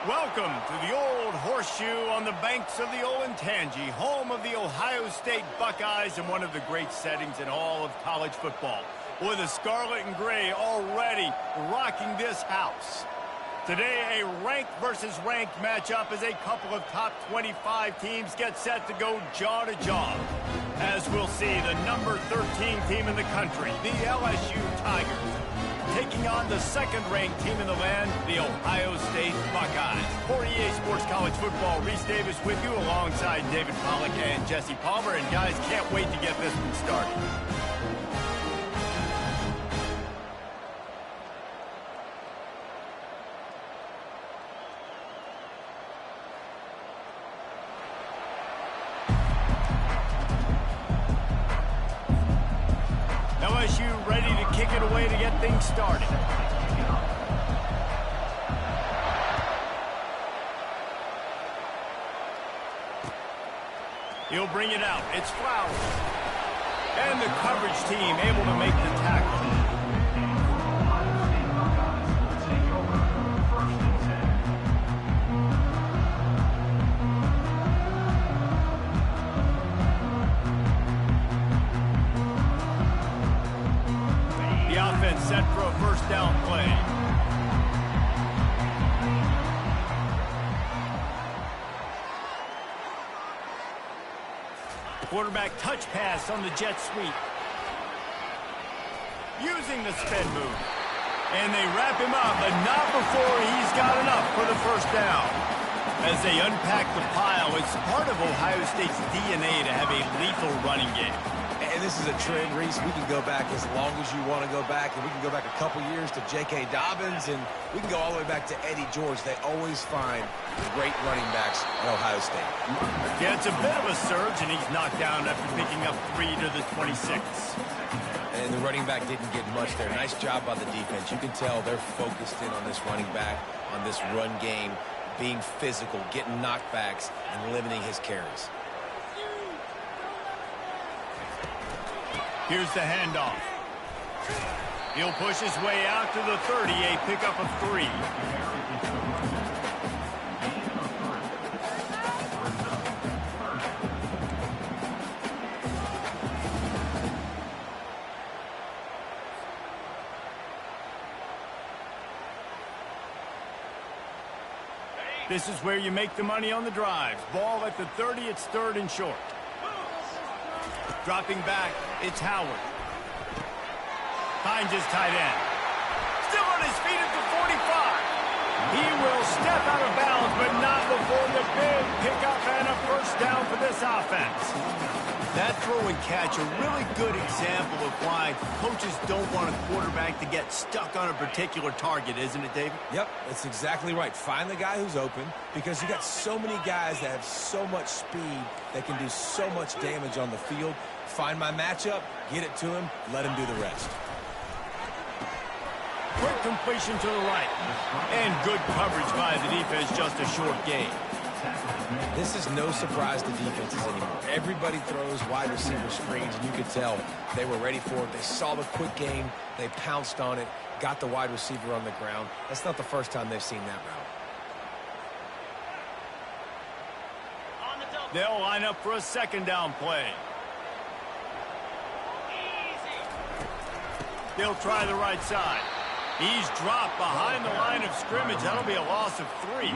Welcome to the Old Horseshoe on the banks of the Olentangy, home of the Ohio State Buckeyes and one of the great settings in all of college football. Boy, the scarlet and gray already rocking this house. Today, a ranked versus ranked matchup as a couple of top 25 teams get set to go jaw to jaw. As we'll see, the number 13 team in the country, the LSU Tigers, taking on the second-ranked team in the land, the Ohio State Buckeyes. For EA Sports College Football, Reese Davis with you alongside David Pollack and Jesse Palmer. And guys, can't wait to get this one started. LSU ready to kick it away to get things started. He'll bring it out. It's Flowers. And the coverage team able to make the tackle. Set for a first down play. Quarterback touch pass on the jet sweep. Using the spin move. And they wrap him up, but not before he's got enough for the first down. As they unpack the pile, it's part of Ohio State's DNA to have a lethal running game. And this is a trend, Reese. We can go back as long as you want to go back, and we can go back a couple years to J.K. Dobbins, and we can go all the way back to Eddie George. They always find great running backs at Ohio State. Yeah, it's a bit of a surge, and he's knocked down after picking up 3 to the 26. And the running back didn't get much there. Nice job by the defense. You can tell they're focused in on this running back, on this run game, being physical, getting knockbacks, and limiting his carries. Here's the handoff. He'll push his way out to the 30, a pickup of 3. This is where you make the money on the drives. Ball at the 30, it's 3rd and short. Dropping back, it's Howard. Finds his tight end. Still on his feet at the 45. He will step out of bounds, but not before the big pickup and a first down for this offense. That throw and catch, a really good example of why coaches don't want a quarterback to get stuck on a particular target, isn't it, David? Yep, that's exactly right. Find the guy who's open, because you got so many guys that have so much speed that can do so much damage on the field. Find my matchup, get it to him, let him do the rest. Quick completion to the right. And good coverage by the defense, just a short gain. This is no surprise to defenses anymore. Everybody throws wide receiver screens, and you could tell they were ready for it. They saw the quick game. They pounced on it, got the wide receiver on the ground. That's not the first time they've seen that route. They'll line up for a second down play. They'll try the right side. He's dropped behind the line of scrimmage. That'll be a loss of 3.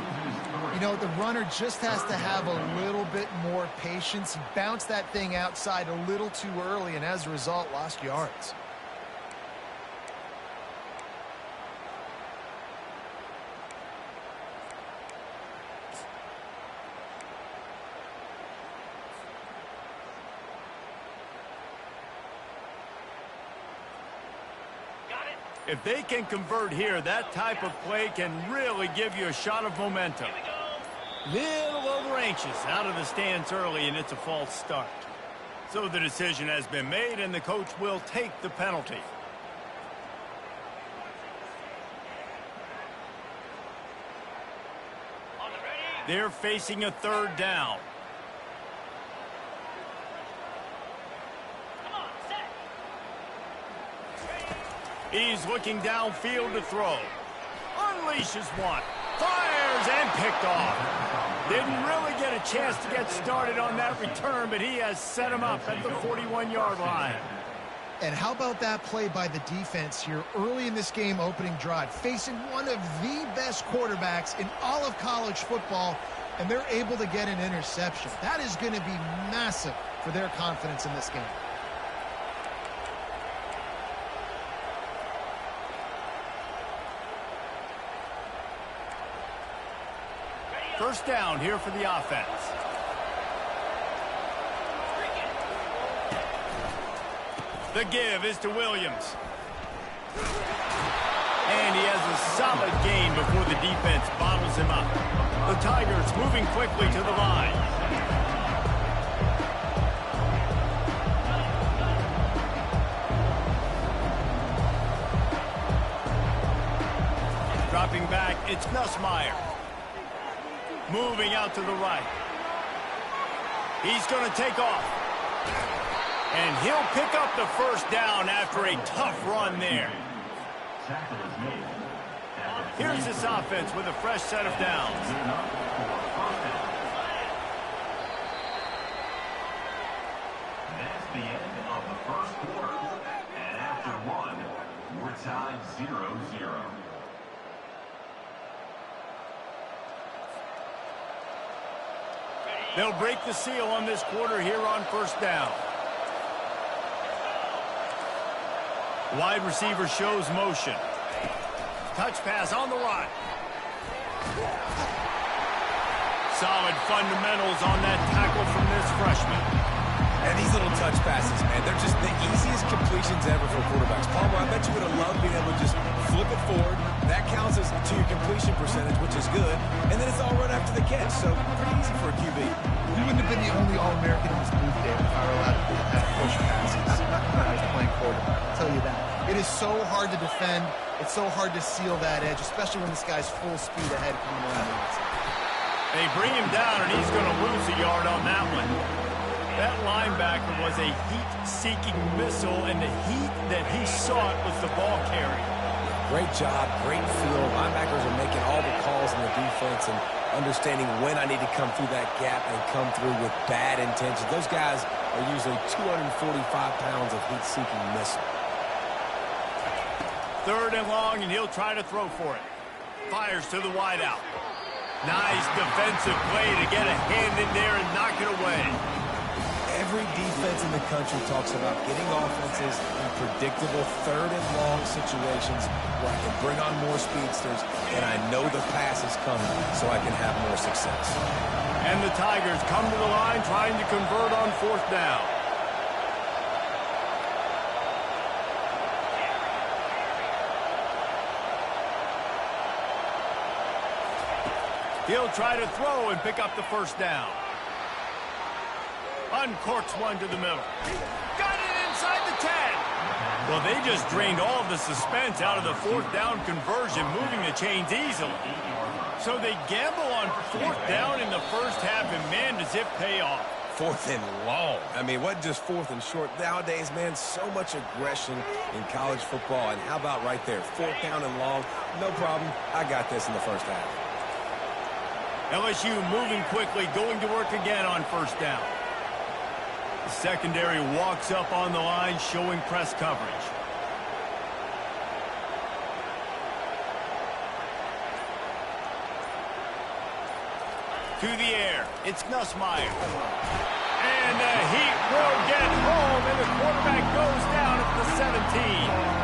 You know, the runner just has to have a little bit more patience. He bounced that thing outside a little too early, and as a result, lost yards. If they can convert here, that type of play can really give you a shot of momentum. Little over anxious out of the stance early, and it's a false start. So the decision has been made, and the coach will take the penalty. They're facing a third down. He's looking downfield to throw. Unleashes one. Fires and picked off. Didn't really get a chance to get started on that return, but he has set him up at the 41-yard line. And how about that play by the defense here early in this game opening drive, facing one of the best quarterbacks in all of college football, and they're able to get an interception. That is going to be massive for their confidence in this game. First down here for the offense. The give is to Williams. And he has a solid gain before the defense bottles him up. The Tigers moving quickly to the line. Dropping back, it's Nussmeier. Moving out to the right. He's going to take off. And he'll pick up the first down after a tough run there. Here's this offense with a fresh set of downs. That's the end of the first quarter. And after one, we're tied 0-0. They'll break the seal on this quarter here on first down. Wide receiver shows motion. Touch pass on the run. Solid fundamentals on that tackle from this freshman. And these little touch passes, man, they're just the easiest completions ever for quarterbacks. Palmer, I bet you would have loved being able to just flip it forward. That counts as to your completion percentage, which is good. And then it's all right after the catch, so pretty easy for a QB. We wouldn't have been the only All-American in this booth, David, if I were allowed to do that push passes when I was playing quarterback. I'll tell you that. It is so hard to defend. It's so hard to seal that edge, especially when this guy's full speed ahead coming on the outside. They bring him down, and he's going to lose a yard on that one. That linebacker was a heat-seeking missile, and the heat that he sought was the ball carry. Great job, great feel. Linebackers are making all the calls in the defense and understanding when I need to come through that gap and come through with bad intentions. Those guys are usually 245 pounds of heat-seeking missile. Third and long, and he'll try to throw for it. Fires to the wideout. Nice defensive play to get a hand in there and knock it away. Every defense in the country talks about getting offenses in predictable third and long situations where I can bring on more speedsters and I know the pass is coming so I can have more success. And the Tigers come to the line trying to convert on fourth down. He'll try to throw and pick up the first down. Uncorks one to the middle. Got it inside the 10. Well, they just drained all of the suspense out of the fourth down conversion, moving the chains easily. So they gamble on fourth down in the first half, and man, does it pay off. Fourth and long. I mean, what just fourth and short? Nowadays, man, so much aggression in college football. And how about right there? Fourth down and long. No problem. I got this in the first half. LSU moving quickly, going to work again on first down. The secondary walks up on the line, showing press coverage. To the air, it's Nussmeier. And the heat will get home, and the quarterback goes down at the 17.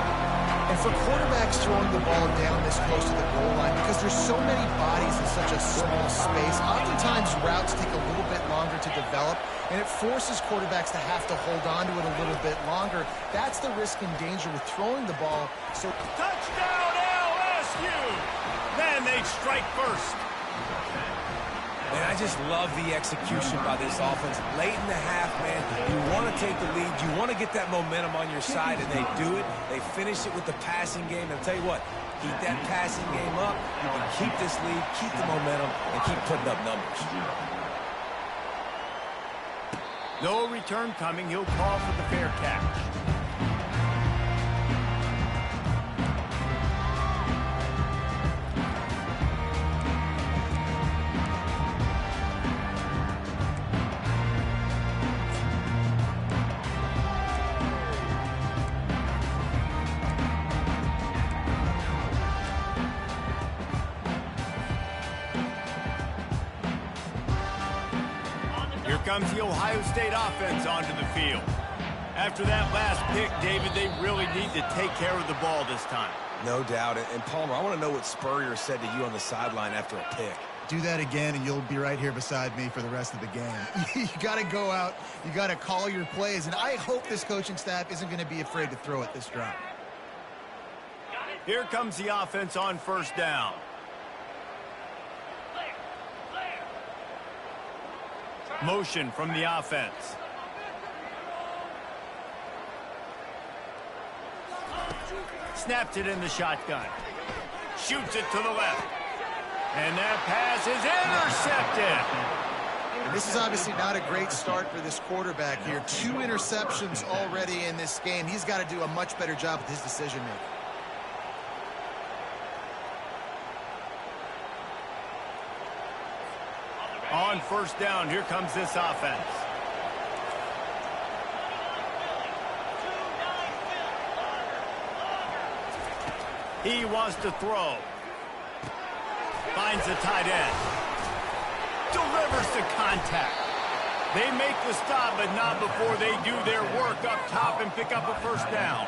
And for quarterbacks throwing the ball down this close to the goal line, because there's so many bodies in such a small space, oftentimes routes take a little bit longer to develop, and it forces quarterbacks to have to hold on to it a little bit longer. That's the risk and danger with throwing the ball. So touchdown LSU! Then they strike first. just love the execution by this offense. Late in the half, man, you want to take the lead. You want to get that momentum on your side, and they do it. They finish it with the passing game. And I'll tell you what, keep that passing game up. You can keep this lead, keep the momentum, and keep putting up numbers. No return coming. He'll call for the fair catch. Here comes the Ohio State offense onto the field. After that last pick, David, they really need to take care of the ball this time. No doubt. And Palmer, I want to know what Spurrier said to you on the sideline after a pick. Do that again, and you'll be right here beside me for the rest of the game. You got to go out. You got to call your plays, and I hope this coaching staff isn't going to be afraid to throw it this drive. Here comes the offense on first down. Motion from the offense. Snaps it in the shotgun. Shoots it to the left. And that pass is intercepted. And this is obviously not a great start for this quarterback here. 2 interceptions already in this game. He's got to do a much better job with his decision-making. On first down, here comes this offense. He wants to throw. Finds the tight end. Delivers the contact. They make the stop, but not before they do their work up top and pick up a first down.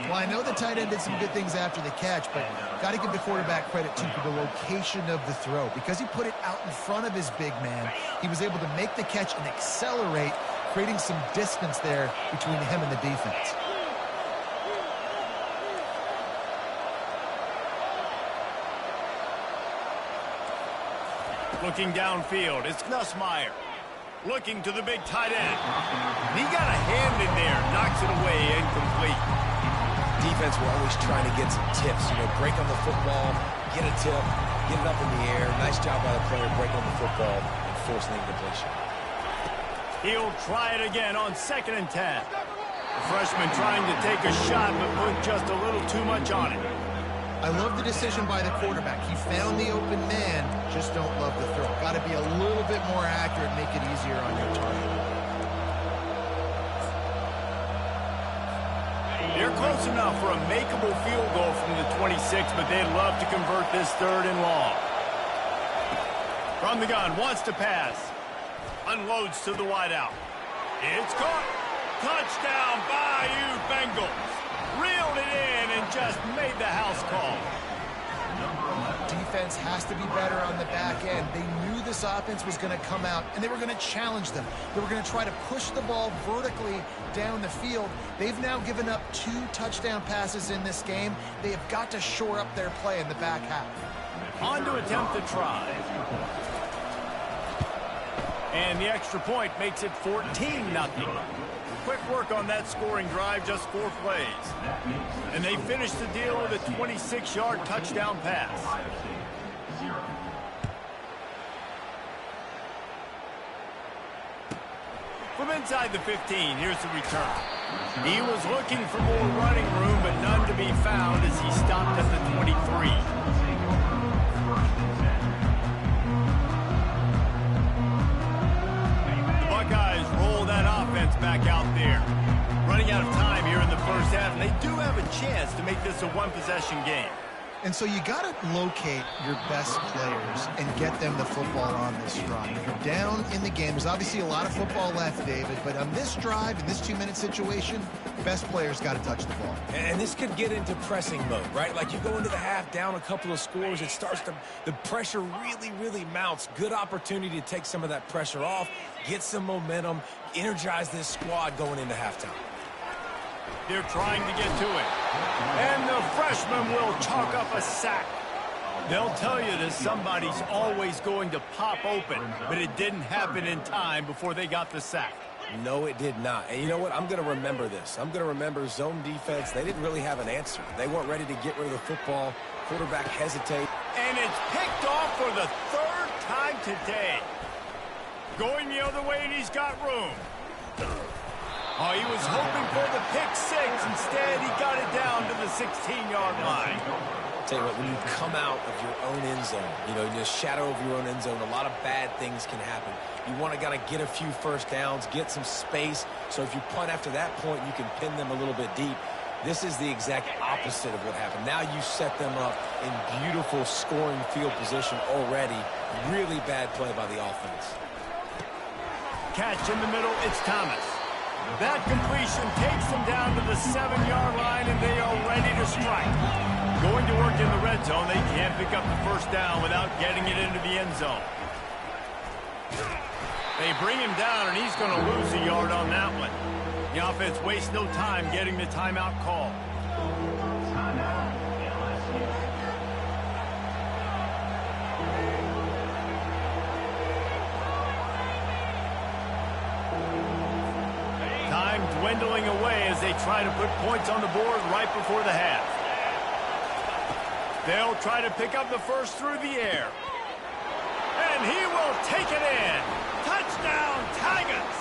Well, I know the tight end did some good things after the catch, but got to give the quarterback credit, too, for the location of the throw. Because he put it out in front of his big man, he was able to make the catch and accelerate, creating some distance there between him and the defense. Looking downfield, it's Nussmeier. Looking to the big tight end. And he got a hand in there, knocks it away, incomplete. Defense were always trying to get some tips, break on the football, get a tip, get it up in the air. Nice job by the player breaking on the football and forcing the incompletion. He'll try it again on 2nd and 10. The freshman trying to take a shot, but put just a little too much on it. I love the decision by the quarterback. He found the open man, just don't love the throw. Got to be a little bit more accurate, make it easier on your target. They're close enough for a makeable field goal from the 26, but they'd love to convert this 3rd and long. From the gun, wants to pass. Unloads to the wideout. It's caught. Touchdown, Bayou Bengals. Reeled it in and just made the house call. Defense has to be better on the back end. They knew this offense was going to come out, and they were going to challenge them. They were going to try to push the ball vertically down the field. They've now given up 2 touchdown passes in this game. They have got to shore up their play in the back half. On to attempt the try. And the extra point makes it 14-0. Quick work on that scoring drive, just 4 plays. And they finish the deal with a 26-yard touchdown pass. From inside the 15, here's the return. He was looking for more running room, but none to be found as he stopped at the 23. Buckeyes roll that offense back out there. Running out of time here in the first half, and they do have a chance to make this a one-possession game. And so you got to locate your best players and get them the football on this drive. If you're down in the game, there's obviously a lot of football left, David, but on this drive, in this 2-minute situation, best players got to touch the ball. And this could get into pressing mode, right? Like you go into the half down a couple of scores, it starts to, the pressure really mounts. Good opportunity to take some of that pressure off, get some momentum, energize this squad going into halftime. They're trying to get to it. And the freshman will chalk up a sack. They'll tell you that somebody's always going to pop open, but it didn't happen in time before they got the sack. No, it did not. And you know what? I'm going to remember this. I'm going to remember zone defense. They didn't really have an answer. They weren't ready to get rid of the football. Quarterback hesitate. And it's picked off for the third time today. Going the other way, and he's got room. Oh, he was hoping for the pick six. Instead, he got it down to the 16-yard line. Tell you what, when you come out of your own end zone, you know, in the shadow of your own end zone, a lot of bad things can happen. You want to kind of get a few first downs, get some space, so if you punt after that point, you can pin them a little bit deep. This is the exact opposite of what happened. Now you set them up in beautiful scoring field position already. Really bad play by the offense. Catch in the middle, it's Thomas. That completion takes them down to the 7-yard line, and they are ready to strike. Going to work in the red zone, they can't pick up the first down without getting it into the end zone. They bring him down, and he's going to lose a yard on that one. The offense wastes no time getting the timeout call. Time dwindling away as they try to put points on the board right before the half. They'll try to pick up the first through the air. And he will take it in. Touchdown, Tigers!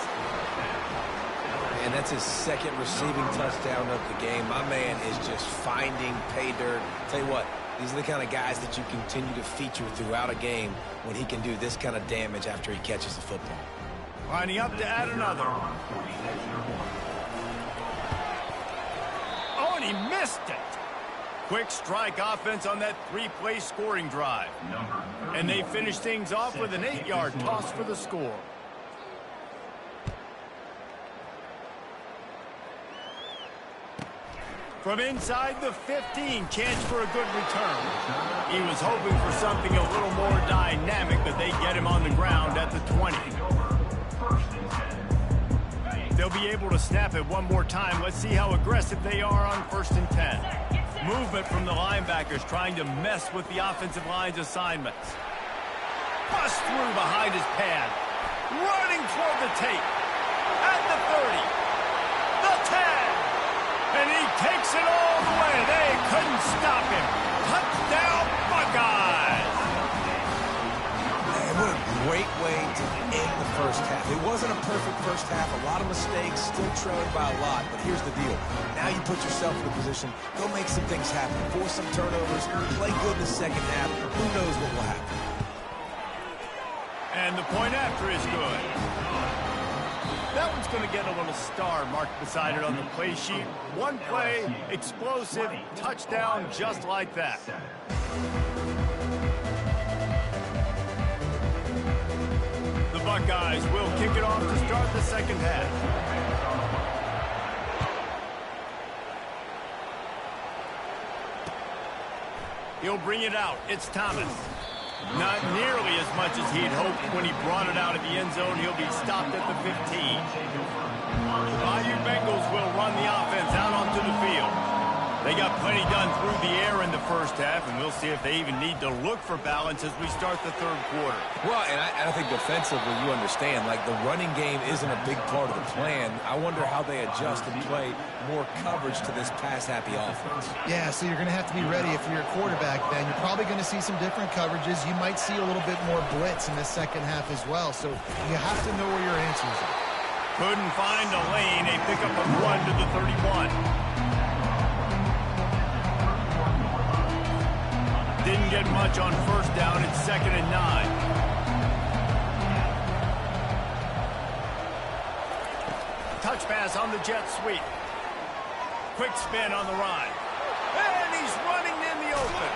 And that's his second receiving touchdown of the game. My man is just finding pay dirt. Tell you what, these are the kind of guys that you continue to feature throughout a game when he can do this kind of damage after he catches the football. Lining up to add another. Oh, and he missed it. Quick strike offense on that three-play scoring drive. And they finish things off with an 8-yard toss for the score. From inside the 15, chance for a good return. He was hoping for something a little more dynamic, but they get him on the ground at the 20. They'll be able to snap it one more time. Let's see how aggressive they are on 1st and 10. Movement from the linebackers trying to mess with the offensive line's assignments. Bust through behind his pad. Running toward the tape. At the 30. The 10. And he takes it all the way. They couldn't stop him. Touchdown, Buckeyes. Man, what a great way to end the first half. It wasn't a perfect first half. A lot of mistakes, still trailing by a lot. But here's the deal. Now you put yourself in a position, go make some things happen. Force some turnovers, play good in the second half. Who knows what will happen? And the point after is good. That one's going to get a little star marked beside it on the play sheet. One play, explosive, touchdown just like that. The Buckeyes will kick it off to start the second half. He'll bring it out. It's Thomas. Not nearly as much as he'd hoped when he brought it out of the end zone. He'll be stopped at the 15. The Bayou Bengals will run the offense out onto the field. They got plenty done through the air in the first half, and we'll see if they even need to look for balance as we start the third quarter. Well, and I think defensively, you understand, like the running game isn't a big part of the plan. I wonder how they adjust and play more coverage to this pass-happy offense. Yeah, so you're going to have to be ready if you're a quarterback then. You're probably going to see some different coverages. You might see a little bit more blitz in the second half as well, so you have to know where your answers are. Couldn't find a lane. A pickup of 1 to the 31. Didn't get much on first down. It's 2nd and 9. Touch pass on the jet sweep. Quick spin on the run. And he's running in the open.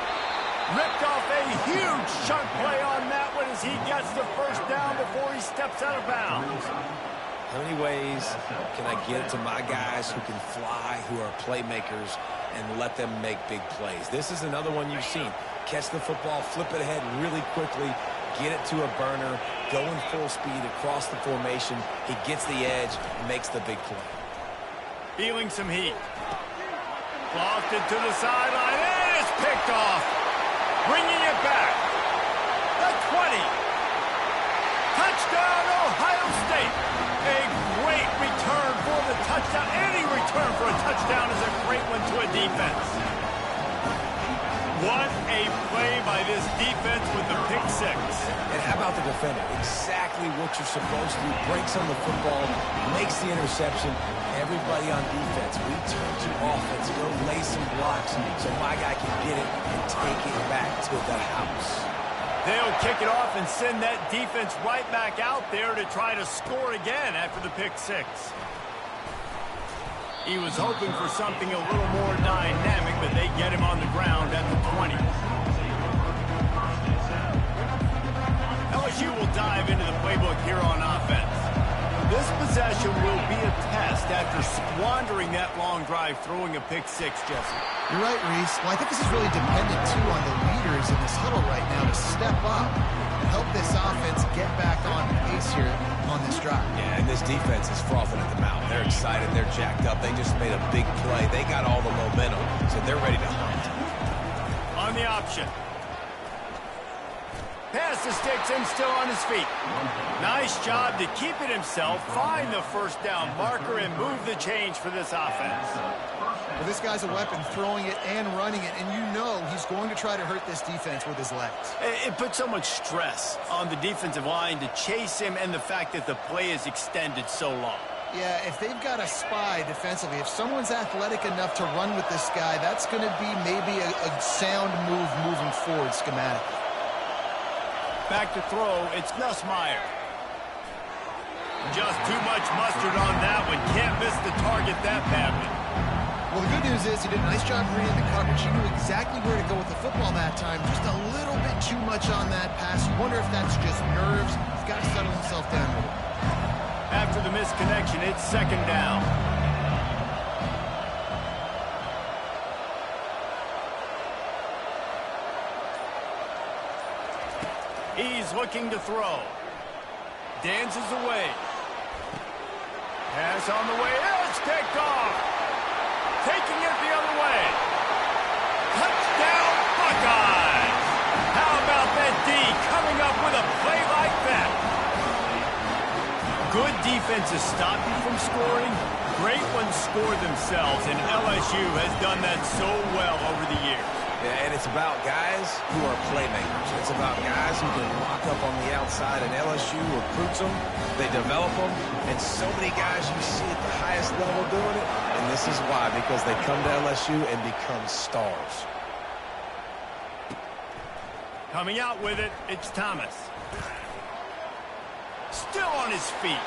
Ripped off a huge chunk play on that one as he gets the first down before he steps out of bounds. How many ways can I get to my guys who can fly, who are playmakers, and let them make big plays? This is another one you've seen. Catch the football, flip it ahead really quickly, get it to a burner, going full speed across the formation. He gets the edge, makes the big play. Feeling some heat. Lofted to the sideline, and it's picked off. Bringing it back. The 20. Touchdown, Ohio State. A great return for the touchdown. Any return for a touchdown is a great one to a defense. What a play by this defense with the pick six. And how about the defender? Exactly what you're supposed to do. Breaks on the football, makes the interception. Everybody on defense, we turn to offense. Go lay some blocks so my guy can get it and take it back to the house. They'll kick it off and send that defense right back out there to try to score again after the pick six. He was hoping for something a little more dynamic, but they get him on the ground at the 20. LSU will dive into the playbook here on offense. This possession will be a test after squandering that long drive throwing a pick six, Jesse. You're right, Reese. Well, I think this is really dependent, too, on the leaders in this huddle right now to step up and help this offense get back on pace here on this drive. Yeah, and this defense is frothing at the mouth. They're excited. They're jacked up. They just made a big play. They got all the momentum, so they're ready to hunt. On the option. Pass to sticks and still on his feet. Nice job to keep it himself, find the first down marker, and move the change for this offense. Well, this guy's a weapon, throwing it and running it, and you know he's going to try to hurt this defense with his legs. It puts so much stress on the defensive line to chase him and the fact that the play is extended so long. Yeah, if they've got a spy defensively, if someone's athletic enough to run with this guy, that's going to be maybe a sound move moving forward schematically. Back to throw, it's Nussmeier. Just too much mustard on that one. Can't miss the target that badly. Well, the good news is he did a nice job reading the coverage. He knew exactly where to go with the football that time. Just a little bit too much on that pass. You wonder if that's just nerves. He's got to settle himself down with it. After the misconnection, it's second down. He's looking to throw. Dances away. Pass on the way. It's picked off. Taking it the other way. Touchdown, Buckeyes. How about that D coming up with a play like that? Good defenses stop you from scoring. Great ones score themselves, and LSU has done that so well over the years. Yeah, and it's about guys who are playmakers. It's about guys who can lock up on the outside, and LSU recruits them, they develop them, and so many guys you see at the highest level doing it, and this is why, because they come to LSU and become stars. Coming out with it, it's Thomas. Still on his feet.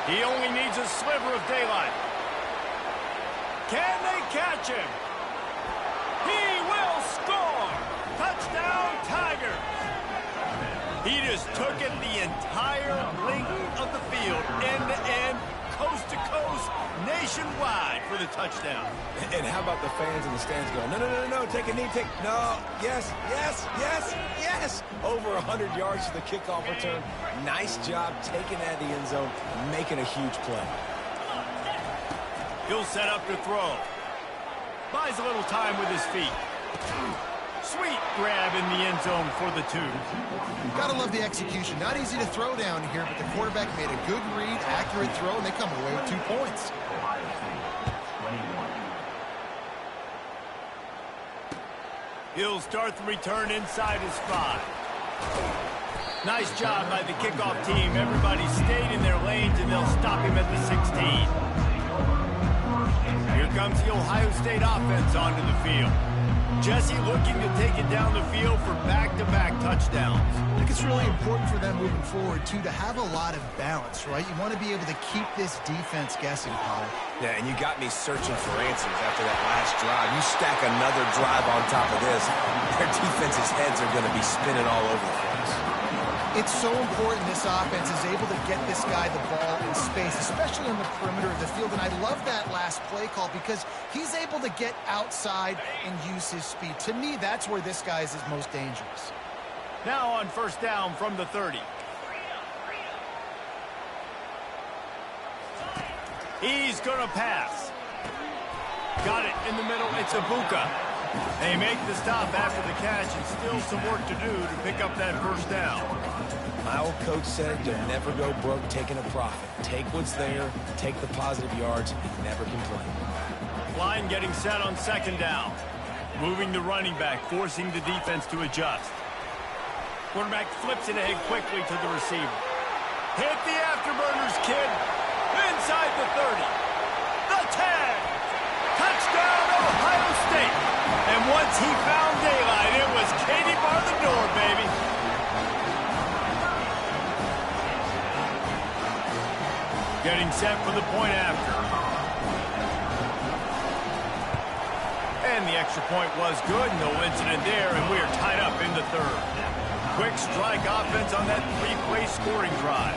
He only needs a sliver of daylight. Can they catch him? He will score! Touchdown, Tigers! He just took it the entire length of the field, end-to-end, coast-to-coast, nationwide for the touchdown. And how about the fans in the stands going, no, take a knee, no, yes. Over 100 yards to the kickoff return. Nice job taking that to the end zone, making a huge play. He'll set up to throw. Buys a little time with his feet. Sweet grab in the end zone for the two. Gotta love the execution. Not easy to throw down here, but the quarterback made a good read, accurate throw, and they come away with 2 points. He'll start the return inside his 5. Nice job by the kickoff team. Everybody stayed in their lanes, and they'll stop him at the 16. Here comes the Ohio State offense onto the field. Jesse looking to take it down the field for back-to-back touchdowns. I think it's really important for them moving forward, too, to have a lot of balance, right? You want to be able to keep this defense guessing, Pollard. Yeah, and you got me searching for answers after that last drive. You stack another drive on top of this, their defense's heads are going to be spinning all over the place. It's so important this offense is able to get this guy the ball in space, especially on the perimeter of the field. And I love that last play call because he's able to get outside and use his speed. To me, that's where this guy is his most dangerous. Now on first down from the 30. He's going to pass. Got it in the middle. It's Ibuka. They make the stop after the catch and still some work to do to pick up that first down. My old coach said you'll never go broke taking a profit. Take what's there, take the positive yards, and never complain. Line getting set on second down. Moving the running back, forcing the defense to adjust. Quarterback flips it ahead quickly to the receiver. Hit the afterburners, kid. Inside the 30. The 10. Touchdown, Ohio State. And once he found daylight, it was Katie bar the door, baby. Getting set for the point after. And the extra point was good. No incident there, and we are tied up in the third. Quick strike offense on that three-play scoring drive.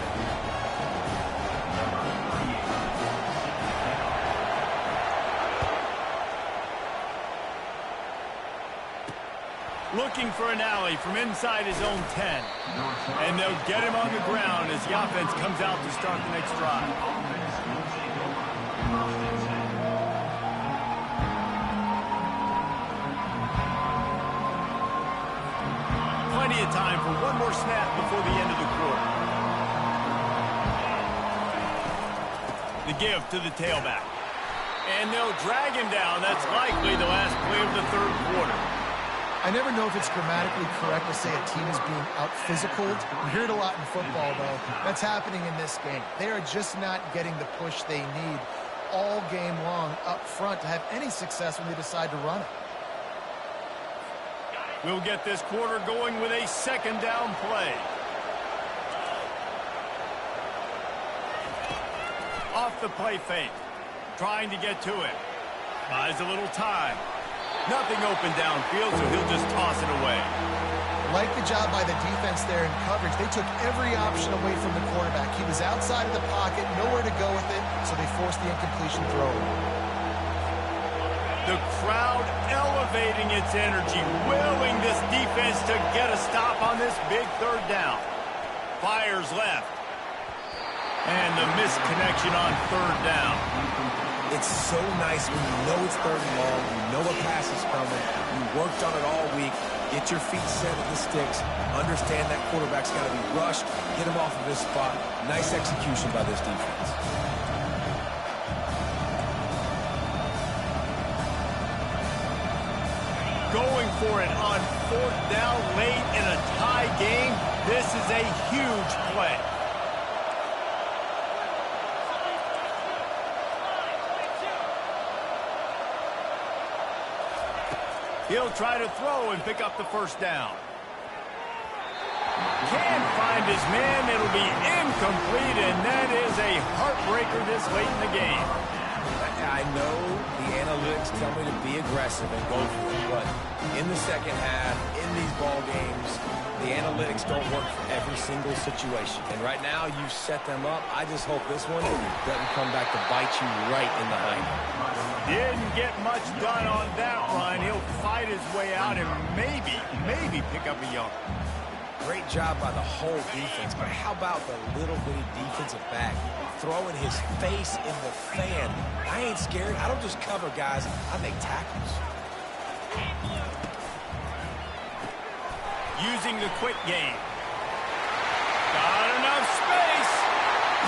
Looking for an alley from inside his own 10. And they'll get him on the ground as the offense comes out to start the next drive. Plenty of time for one more snap before the end of the quarter. The give to the tailback. And they'll drag him down. That's likely the last play of the third quarter. I never know if it's grammatically correct to say a team is being out-physicaled. You hear it a lot in football, though. That's happening in this game. They are just not getting the push they need all game long up front to have any success when they decide to run it. We'll get this quarter going with a second down play. Off the play fake. Trying to get to it. Buys a little time. Nothing open downfield, so he'll just toss it away. Like the job by the defense there in coverage. They took every option away from the quarterback. He was outside of the pocket, nowhere to go with it, so they forced the incompletion throw. The crowd elevating its energy, willing this defense to get a stop on this big third down. Fires left. And the missed connection on third down. It's so nice when you know it's third and long, you know a pass is coming, you worked on it all week, get your feet set at the sticks, understand that quarterback's got to be rushed, get him off of his spot. Nice execution by this defense. Going for it on fourth down late in a tie game. This is a huge play. He'll try to throw and pick up the first down. Can't find his man. It'll be incomplete, and that is a heartbreaker this late in the game. I know the analytics tell me to be aggressive and go for it, but in the second half, in these ball games, the analytics don't work for every single situation. And right now, you've set them up. I just hope this one doesn't come back to bite you right in the hind. Didn't get much done on that run. He'll fight his way out and maybe pick up a yard. Great job by the whole defense, but how about the little bitty defensive back throwing his face in the fan? I ain't scared. I don't just cover guys. I make tackles. Using the quick game. Got enough space.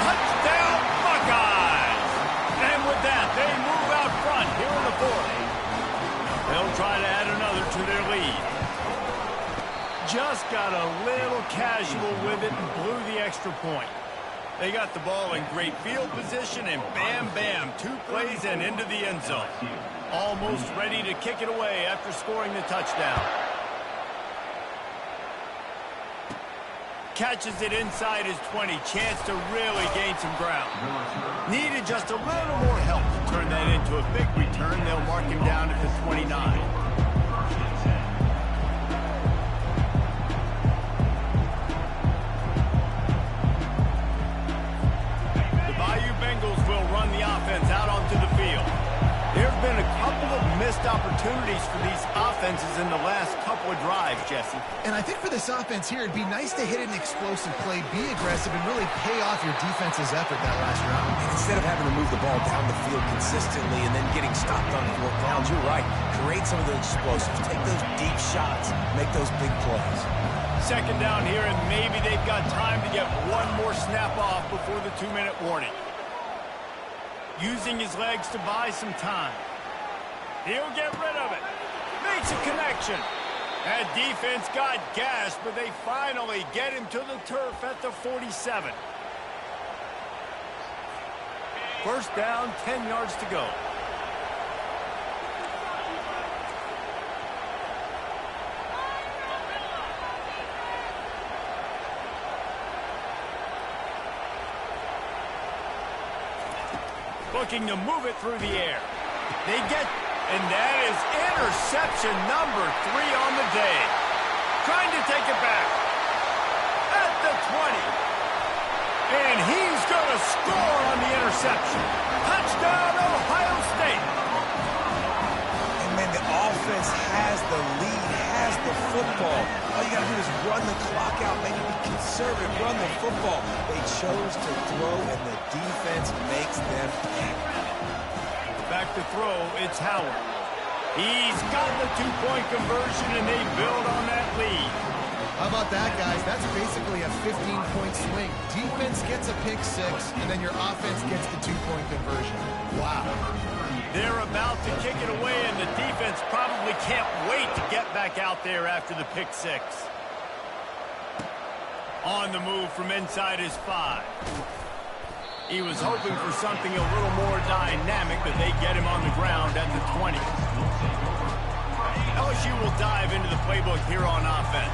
Touchdown, Buckeyes. And with that, they move out front here in the fourth. They'll try to add another to their lead. Just got a little casual with it and blew the extra point. They got the ball in great field position, and bam, bam, 2 plays and into the end zone. Almost ready to kick it away after scoring the touchdown. Catches it inside his 20. Chance to really gain some ground. Needed just a little more help to turn that into a big return. They'll mark him down at the 29. Bengals will run the offense out onto the field. There have been a couple of missed missed opportunities for these offenses in the last couple of drives, Jesse. And I think for this offense here, it'd be nice to hit an explosive play, be aggressive, and really pay off your defense's effort that last round. And instead of having to move the ball down the field consistently and then getting stopped on 4th downs, you're right. Create some of those explosives. Take those deep shots. Make those big plays. 2nd down here, and maybe they've got time to get one more snap off before the 2-minute warning. Using his legs to buy some time. He'll get rid of it. Makes a connection. That defense got gashed, but they finally get him to the turf at the 47. 1st down, 10 yards to go. Looking to move it through the air. They get, and that is interception number 3 on the day. Trying to take it back. At the 20. And he's going to score on the interception. Touchdown, Ohio State. And man, the offense has the lead, has the football. All you got to do is run the clock out, maybe be conservative, run the football. They chose to throw, and the defense makes them pay. Back to throw, it's Howard. He's got the 2-point conversion, and they build on that lead. How about that, guys? That's basically a 15-point swing. Defense gets a pick 6, and then your offense gets the 2-point conversion. Wow. They're about to kick it away, and the defense probably can't wait to get back out there after the pick 6. On the move from inside his 5. He was hoping for something a little more dynamic, but they get him on the ground at the 20. LSU will dive into the playbook here on offense.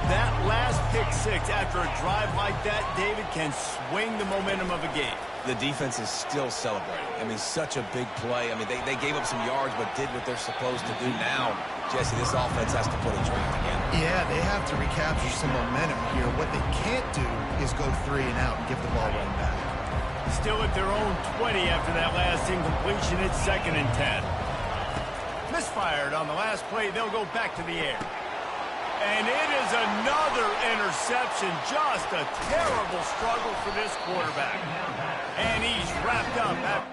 That last pick 6 after a drive like that, David, can swing the momentum of a game. The defense is still celebrating. I mean, such a big play. I mean, they gave up some yards but did what they're supposed to do. Now, Jesse, this offense has to put a drive again. Yeah, they have to recapture some momentum here. What they can't do is go 3 and out and give the ball right back. Still at their own 20 after that last incompletion. It's 2nd and 10. Misfired on the last play. They'll go back to the air. And it is another interception. Just a terrible struggle for this quarterback. And he's wrapped up.